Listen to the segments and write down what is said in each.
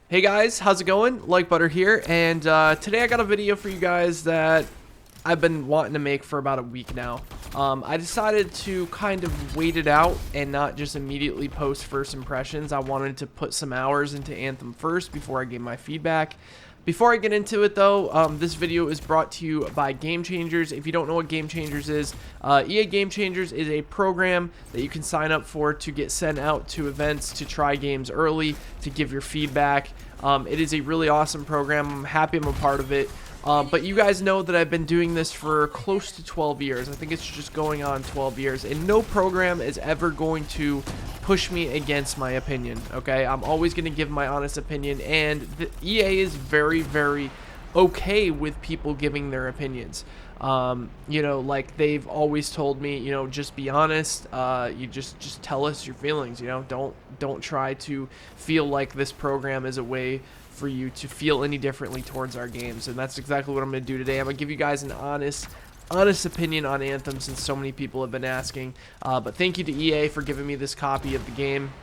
Hey guys, how's it going? Likebutter here, and today I got a video for you guys that I've been wanting to make for about a week now. I decided to kind of wait it out and not just immediately post first impressions. I wanted to put some hours into Anthem first before I gave my feedback. Before I get into it though, this video is brought to you by Game Changers. If you don't know what Game Changers is, EA Game Changers is a program that you can sign up for to get sent out to events, to try games early, to give your feedback. It is a really awesome program. I'm happy I'm a part of it. But you guys know that I've been doing this for close to 12 years. I think it's just going on 12 years. And no program is ever going to push me against my opinion, okay? I'm always going to give my honest opinion. And the EA is very, very okay with people giving their opinions. You know, like they've always told me, you know, just be honest. You just tell us your feelings, you know. Don't try to feel like this program is a way for you to feel any differently towards our games. And that's exactly what I'm going to do today. I'm going to give you guys an honest opinion on Anthem, since so many people have been asking. But thank you to EA for giving me this copy of the game.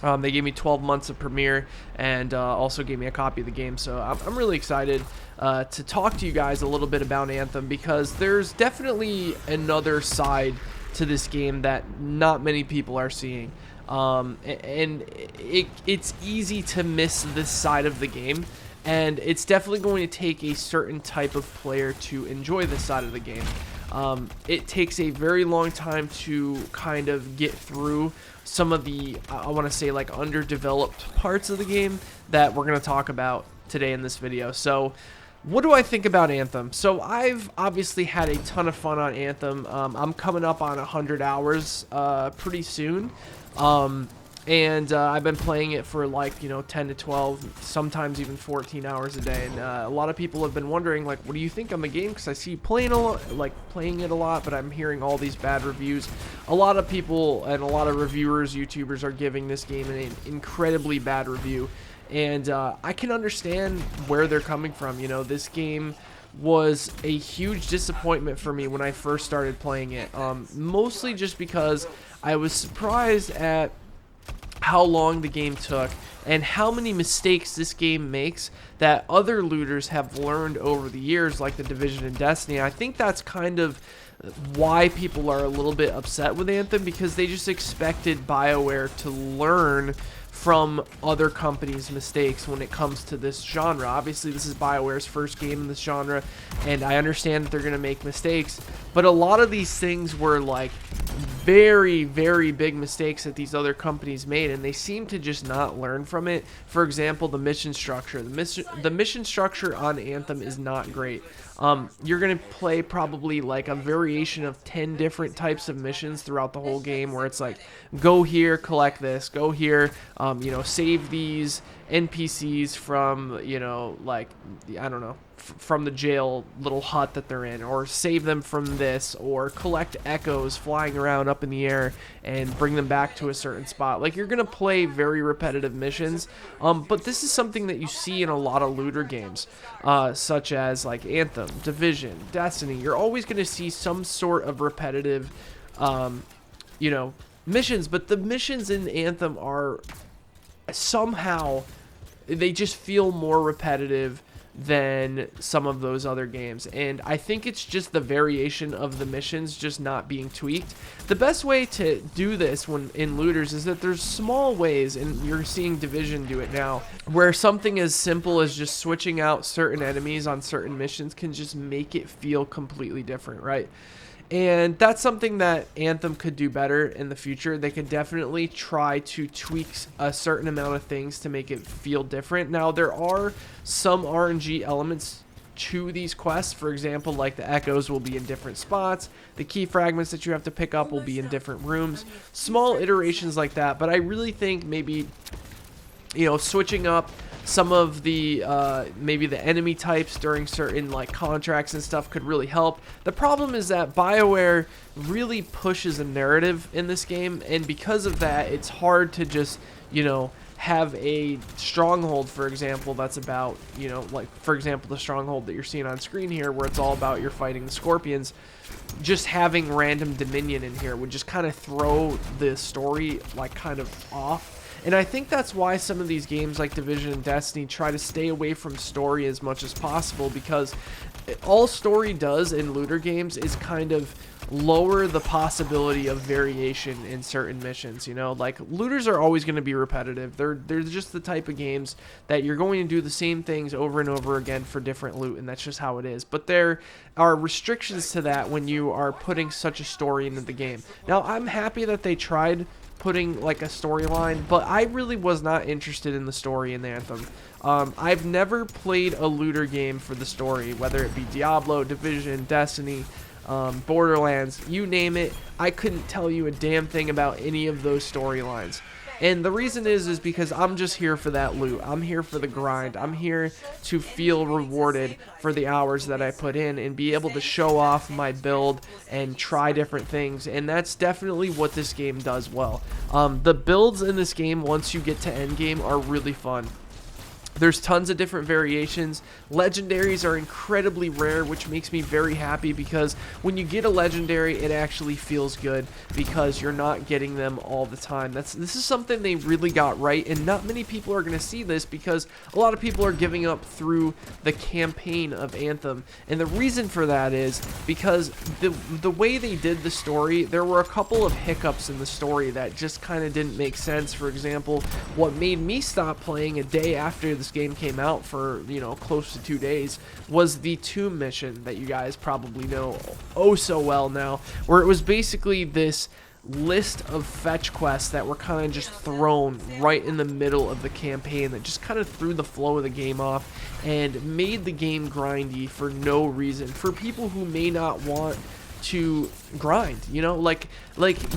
They gave me 12 months of premiere and also gave me a copy of the game. So I'm really excited to talk to you guys a little bit about Anthem, because there's definitely another side to this game that not many people are seeing. And it's easy to miss this side of the game, and it's definitely going to take a certain type of player to enjoy this side of the game. It takes a very long time to kind of get through some of the, I want to say, like underdeveloped parts of the game that we're going to talk about today in this video. So what do I think about Anthem? So I've obviously had a ton of fun on Anthem. I'm coming up on 100 hours pretty soon. And I've been playing it for like, you know, 10 to 12, sometimes even 14 hours a day. And a lot of people have been wondering, like, what do you think on the game? Because I see you playing it a lot, but I'm hearing all these bad reviews. A lot of people and a lot of reviewers, YouTubers are giving this game an incredibly bad review. And I can understand where they're coming from. You know, this game was a huge disappointment for me when I first started playing it. Mostly just because I was surprised at how long the game took and how many mistakes this game makes that other looters have learned over the years, like the Division and Destiny. I think that's kind of why people are a little bit upset with Anthem, because they just expected BioWare to learn from other companies' mistakes when it comes to this genre. Obviously, this is BioWare's first game in this genre, and I understand that they're going to make mistakes, but a lot of these things were like very, very big mistakes that these other companies made, and they seem to just not learn from it. For example, the mission structure. The mission structure on Anthem is not great. You're going to play probably like a variation of 10 different types of missions throughout the whole game, where it's like, go here, collect this, go here, you know, save these NPCs from, you know, like, I don't know, from the jail little hut that they're in, or save them from this, or collect echoes flying around up in the air and bring them back to a certain spot. Like, you're gonna play very repetitive missions, but this is something that you see in a lot of looter games, such as like Anthem, Division, Destiny. You're always gonna see some sort of repetitive, you know, missions, but the missions in Anthem are somehow, they just feel more repetitive than some of those other games, and I think it's just the variation of the missions just not being tweaked. The best way to do this when in looters is that there's small ways, and you're seeing Division do it now, where something as simple as just switching out certain enemies on certain missions can just make it feel completely different, right? And that's something that Anthem could do better in the future. They could definitely try to tweak a certain amount of things to make it feel different. Now, there are some RNG elements to these quests. For example, like the echoes will be in different spots. The key fragments that you have to pick up will be in different rooms. Small iterations like that. But I really think maybe, you know, switching up some of the maybe the enemy types during certain like contracts and stuff could really help. The problem is that BioWare really pushes a narrative in this game, and because of that, it's hard to just, you know, have a stronghold, for example, that's about, you know, like, for example, the stronghold that you're seeing on screen here, where it's all about you're fighting the scorpions. Just having random Dominion in here would just kind of throw the story like kind of off. And I think that's why some of these games like Division and Destiny try to stay away from story as much as possible, because all story does in looter games is kind of lower the possibility of variation in certain missions. You know, like, looters are always going to be repetitive. They're just the type of games that you're going to do the same things over and over again for different loot, and that's just how it is. But there are restrictions to that when you are putting such a story into the game. Now, I'm happy that they tried putting like a storyline, but I really was not interested in the story in Anthem. I've never played a looter game for the story, whether it be Diablo, Division, Destiny, Borderlands, you name it. I couldn't tell you a damn thing about any of those storylines. And the reason is because I'm just here for that loot. I'm here for the grind. I'm here to feel rewarded for the hours that I put in and be able to show off my build and try different things. And that's definitely what this game does well. The builds in this game, once you get to endgame, are really fun. There's tons of different variations. Legendaries are incredibly rare, which makes me very happy, because when you get a legendary, it actually feels good because you're not getting them all the time. This is something they really got right, and not many people are going to see this because a lot of people are giving up through the campaign of Anthem. And the reason for that is because the way they did the story, there were a couple of hiccups in the story that just kind of didn't make sense. For example, what made me stop playing a day after this game came out for, you know, close to 2 days was the tomb mission that you guys probably know oh so well now, where it was basically this list of fetch quests that were kind of just thrown right in the middle of the campaign that just kind of threw the flow of the game off and made the game grindy for no reason, for people who may not want to grind. You know, like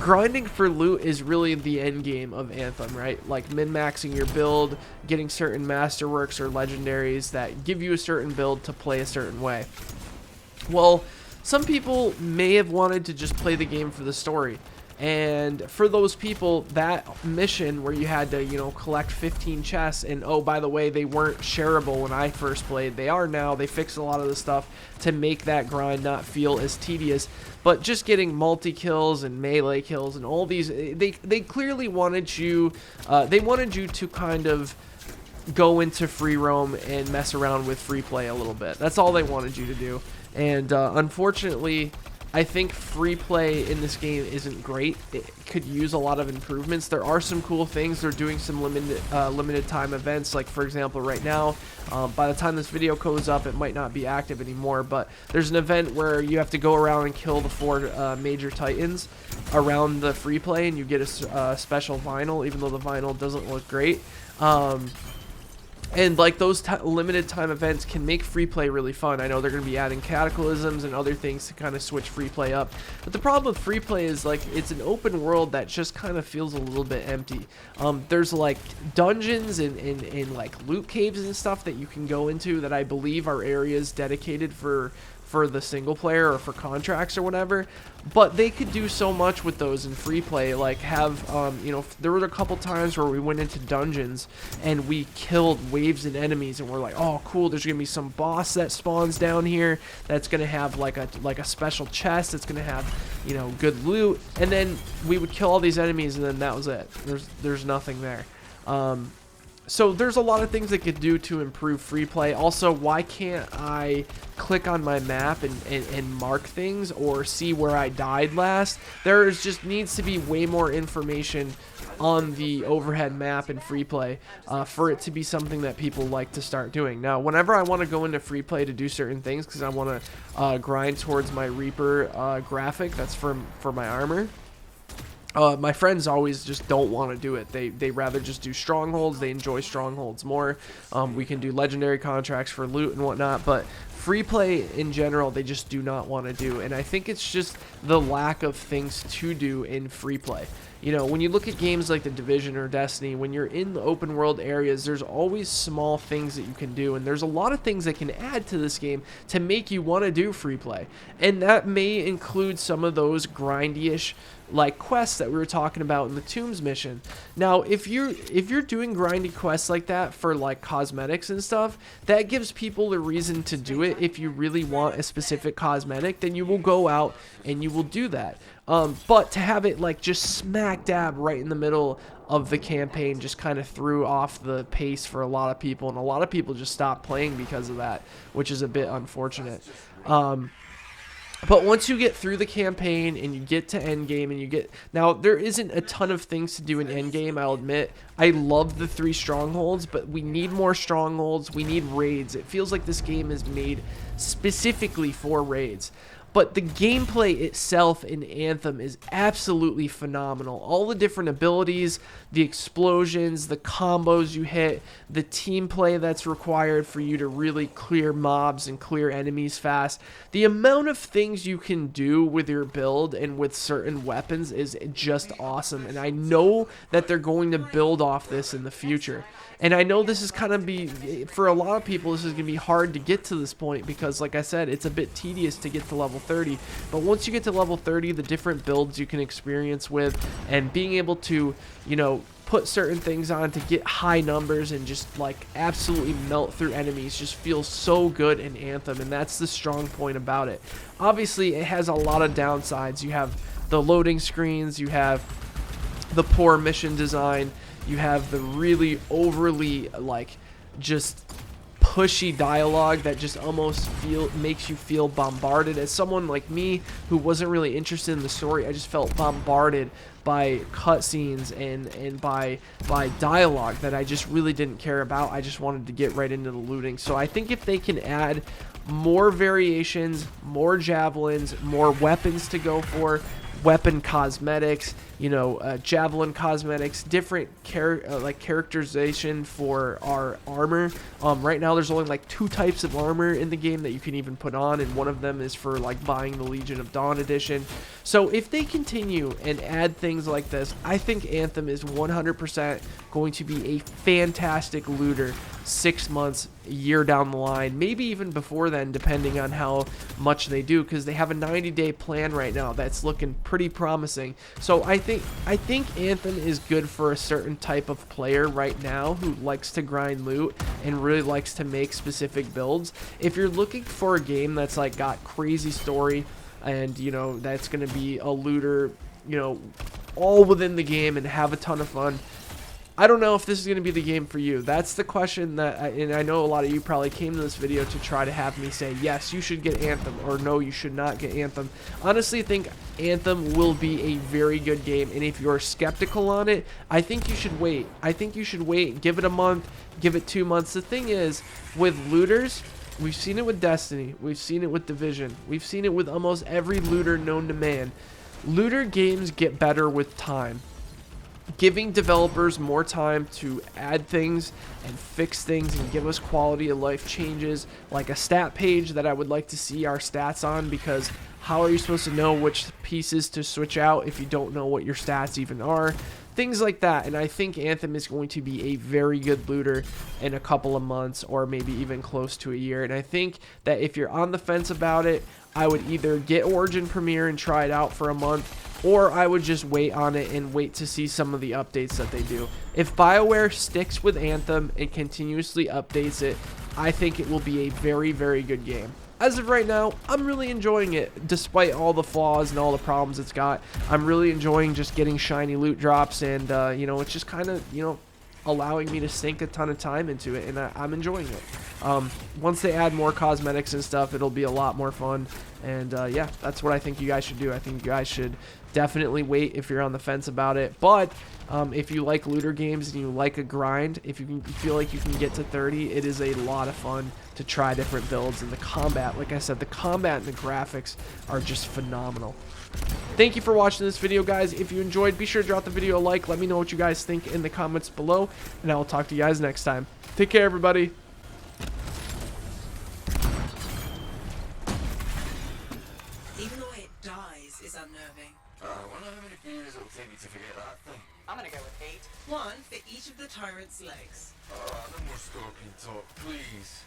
grinding for loot is really the end game of Anthem, right? Like min-maxing your build, getting certain masterworks or legendaries that give you a certain build to play a certain way. Well, some people may have wanted to just play the game for the story. And for those people, that mission where you had to, you know, collect 15 chests, and oh, by the way, they weren't shareable when I first played. They are now. They fixed a lot of the stuff to make that grind not feel as tedious. But just getting multi-kills and melee kills and all these, they clearly wanted you, they wanted you to kind of go into free roam and mess around with free play a little bit. That's all they wanted you to do. And unfortunately, I think free play in this game isn't great. It could use a lot of improvements. There are some cool things. They're doing some limited time events. Like, for example, right now, by the time this video goes up, it might not be active anymore, but there's an event where you have to go around and kill the 4 major titans around the free play, and you get a special vinyl, even though the vinyl doesn't look great. And like those limited time events can make free play really fun. I know they're going to be adding cataclysms and other things to kind of switch free play up. But the problem with free play is, like, it's an open world that just kind of feels a little bit empty. There's like dungeons and like loot caves and stuff that you can go into that I believe are areas dedicated for the single player or for contracts or whatever, but they could do so much with those in free play. Like have you know, there were a couple times where we went into dungeons and we killed waves of enemies, and we're like, oh cool, there's gonna be some boss that spawns down here that's gonna have like a special chest that's gonna have, you know, good loot, and then we would kill all these enemies and then that was it. There's nothing there. So there's a lot of things they could do to improve free play. Also, why can't I click on my map and mark things or see where I died last? There just needs to be way more information on the overhead map in free play for it to be something that people like to start doing. Now, whenever I want to go into free play to do certain things, because I want to grind towards my Reaper graphic, that's for my armor, my friends always just don't want to do it. They rather just do strongholds. They enjoy strongholds more. We can do legendary contracts for loot and whatnot, but free play in general, they just do not want to do. And I think it's just the lack of things to do in free play. You know, when you look at games like the Division or Destiny, when you're in the open world areas, there's always small things that you can do, and there's a lot of things that can add to this game to make you want to do free play. And that may include some of those grindy-ish like quests that we were talking about in the Tombs mission. Now, if you're doing grindy quests like that for like cosmetics and stuff, that gives people a reason to do it. If you really want a specific cosmetic, then you will go out and you will do that. But to have it like just smack dab right in the middle of the campaign just kind of threw off the pace for a lot of people, and a lot of people just stopped playing because of that, which is a bit unfortunate. But once you get through the campaign and you get to endgame and you get... Now, there isn't a ton of things to do in endgame, I'll admit. I love the 3 strongholds, but we need more strongholds. We need raids. It feels like this game is made specifically for raids. But the gameplay itself in Anthem is absolutely phenomenal. All the different abilities, the explosions, the combos you hit, the team play that's required for you to really clear mobs and clear enemies fast. The amount of things you can do with your build and with certain weapons is just awesome. And I know that they're going to build off this in the future. And I know this is kind of for a lot of people, this is going to be hard to get to this point because, like I said, it's a bit tedious to get to level 30. But once you get to level 30, the different builds you can experience with and being able to, you know, put certain things on to get high numbers and just like absolutely melt through enemies just feels so good in Anthem, and that's the strong point about it. Obviously, it has a lot of downsides. You have the loading screens, you have the poor mission design, you have the really overly like just pushy dialogue that just almost makes you feel bombarded. As someone like me who wasn't really interested in the story, I just felt bombarded by cutscenes and by dialogue that I just really didn't care about. I just wanted to get right into the looting. So I think if they can add more variations, more javelins, more weapons to go for, weapon cosmetics, you know, javelin cosmetics, different characterization for our armor. Right now there's only like 2 types of armor in the game that you can even put on, and one of them is for like buying the Legion of Dawn edition. So if they continue and add things like this, I think Anthem is 100% going to be a fantastic looter 6 months, a year down the line, maybe even before then, depending on how much they do, because they have a 90-day plan right now that's looking pretty promising. So I think Anthem is good for a certain type of player right now who likes to grind loot and really likes to make specific builds. If you're looking for a game that's like got crazy story and, you know, that's going to be a looter, you know, all within the game and have a ton of fun, I don't know if this is going to be the game for you. That's the question and I know a lot of you probably came to this video to try to have me say, yes, you should get Anthem, or no, you should not get Anthem. Honestly, I think Anthem will be a very good game, and if you're skeptical on it, I think you should wait. I think you should wait, give it a month, give it 2 months. The thing is, with looters, we've seen it with Destiny, we've seen it with Division, we've seen it with almost every looter known to man. Looter games get better with time. Giving developers more time to add things and fix things and give us quality of life changes, like a stat page that I would like to see our stats on, because how are you supposed to know which pieces to switch out if you don't know what your stats even are? Things like that. And I think Anthem is going to be a very good looter in a couple of months, or maybe even close to a year. And I think that if you're on the fence about it, I would either get Origin Premiere and try it out for a month, or I would just wait on it and wait to see some of the updates that they do. If BioWare sticks with Anthem and continuously updates it, I think it will be a very, very good game. As of right now, I'm really enjoying it, despite all the flaws and all the problems it's got. I'm really enjoying just getting shiny loot drops, and you know, it's just kind of, you know, allowing me to sink a ton of time into it, and I'm enjoying it. Once they add more cosmetics and stuff, it'll be a lot more fun, and yeah, that's what I think you guys should do. I think you guys should definitely wait if you're on the fence about it, but if you like looter games and you like a grind, if you feel like you can get to 30, it is a lot of fun to try different builds, and the combat, like I said, the combat and the graphics are just phenomenal. Thank you for watching this video, guys. If you enjoyed, be sure to drop the video a like. Let me know what you guys think in the comments below, and I will talk to you guys next time. Take care, everybody. Even the way it dies is unnerving. I wonder how many years it'll take me to forget that thing. I'm gonna go with 8. 1 for each of the tyrant's legs. No more scorpion talk, please.